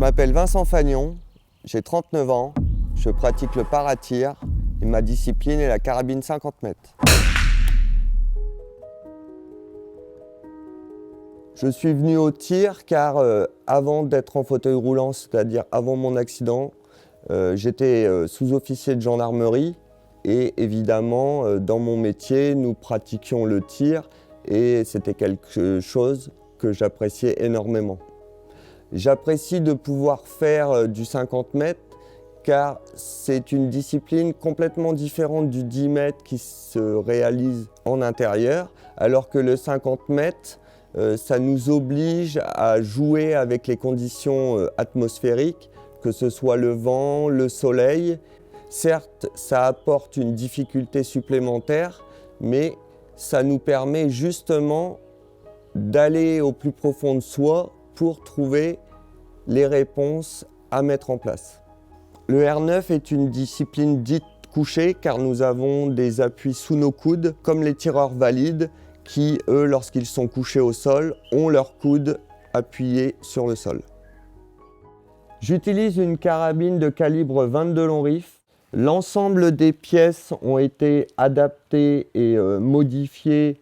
m'appelle Vincent Fagnon, j'ai 39 ans, je pratique le paratir et ma discipline est la carabine 50 mètres. Je suis venu au tir car avant d'être en fauteuil roulant, c'est-à-dire avant mon accident, j'étais sous-officier de gendarmerie et évidemment dans mon métier nous pratiquions le tir et c'était quelque chose que j'appréciais énormément. J'apprécie de pouvoir faire du 50 mètres car c'est une discipline complètement différente du 10 mètres qui se réalise en intérieur, alors que le 50 mètres, ça nous oblige à jouer avec les conditions atmosphériques, que ce soit le vent, le soleil. Certes, ça apporte une difficulté supplémentaire, mais ça nous permet justement d'aller au plus profond de soi pour trouver les réponses à mettre en place. Le R9 est une discipline dite couchée car nous avons des appuis sous nos coudes comme les tireurs valides qui, eux, lorsqu'ils sont couchés au sol, ont leurs coudes appuyés sur le sol. J'utilise une carabine de calibre 22 long rifle. L'ensemble des pièces ont été adaptées et modifiées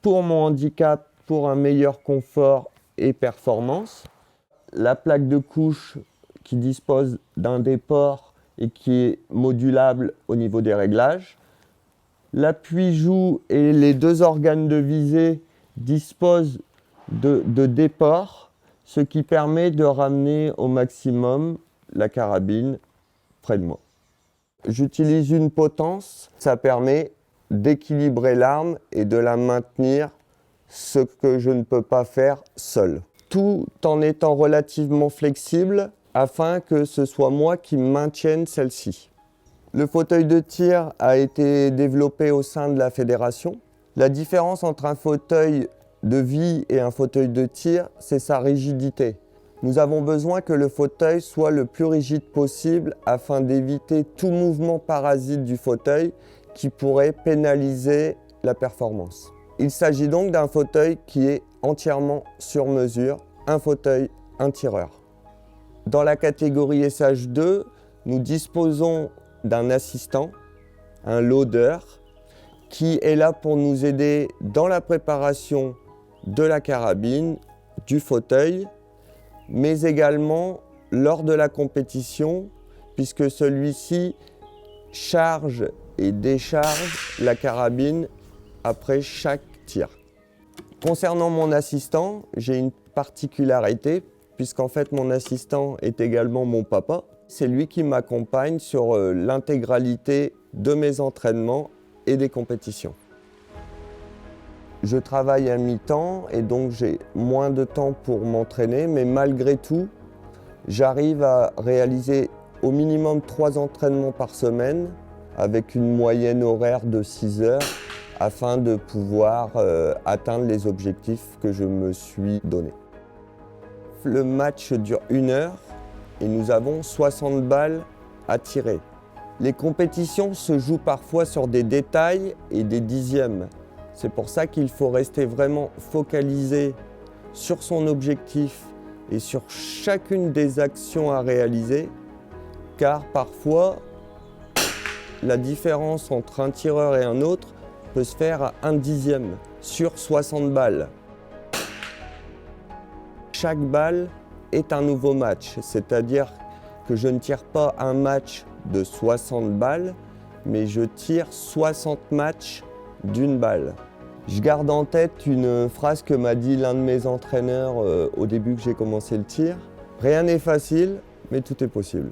pour mon handicap, pour un meilleur confort et performance. La plaque de couche qui dispose d'un déport et qui est modulable au niveau des réglages. L'appui-joue et les deux organes de visée disposent de déports, ce qui permet de ramener au maximum la carabine près de moi. J'utilise une potence, ça permet d'équilibrer l'arme et de la maintenir, ce que je ne peux pas faire seul. Tout en étant relativement flexible afin que ce soit moi qui maintienne celle-ci. Le fauteuil de tir a été développé au sein de la fédération. La différence entre un fauteuil de vie et un fauteuil de tir, c'est sa rigidité. Nous avons besoin que le fauteuil soit le plus rigide possible afin d'éviter tout mouvement parasite du fauteuil qui pourrait pénaliser la performance. Il s'agit donc d'un fauteuil qui est entièrement sur mesure, un fauteuil, un tireur. Dans la catégorie SH2, nous disposons d'un assistant, un loader, qui est là pour nous aider dans la préparation de la carabine, du fauteuil, mais également lors de la compétition, puisque celui-ci charge et décharge la carabine après chaque tir. Concernant mon assistant, j'ai une particularité, puisqu'en fait mon assistant est également mon papa. C'est lui qui m'accompagne sur l'intégralité de mes entraînements et des compétitions. Je travaille à mi-temps et donc j'ai moins de temps pour m'entraîner, mais malgré tout, j'arrive à réaliser au minimum 3 entraînements par semaine avec une moyenne horaire de 6 heures afin de pouvoir atteindre les objectifs que je me suis donnés. Le match dure 1 heure et nous avons 60 balles à tirer. Les compétitions se jouent parfois sur des détails et des dixièmes. C'est pour ça qu'il faut rester vraiment focalisé sur son objectif et sur chacune des actions à réaliser, car parfois, la différence entre un tireur et un autre peut se faire à 1/10 sur 60 balles. Chaque balle est un nouveau match, c'est-à-dire que je ne tire pas un match de 60 balles, mais je tire 60 matchs d'une balle. Je garde en tête une phrase que m'a dit l'un de mes entraîneurs au début que j'ai commencé le tir. Rien n'est facile, mais tout est possible.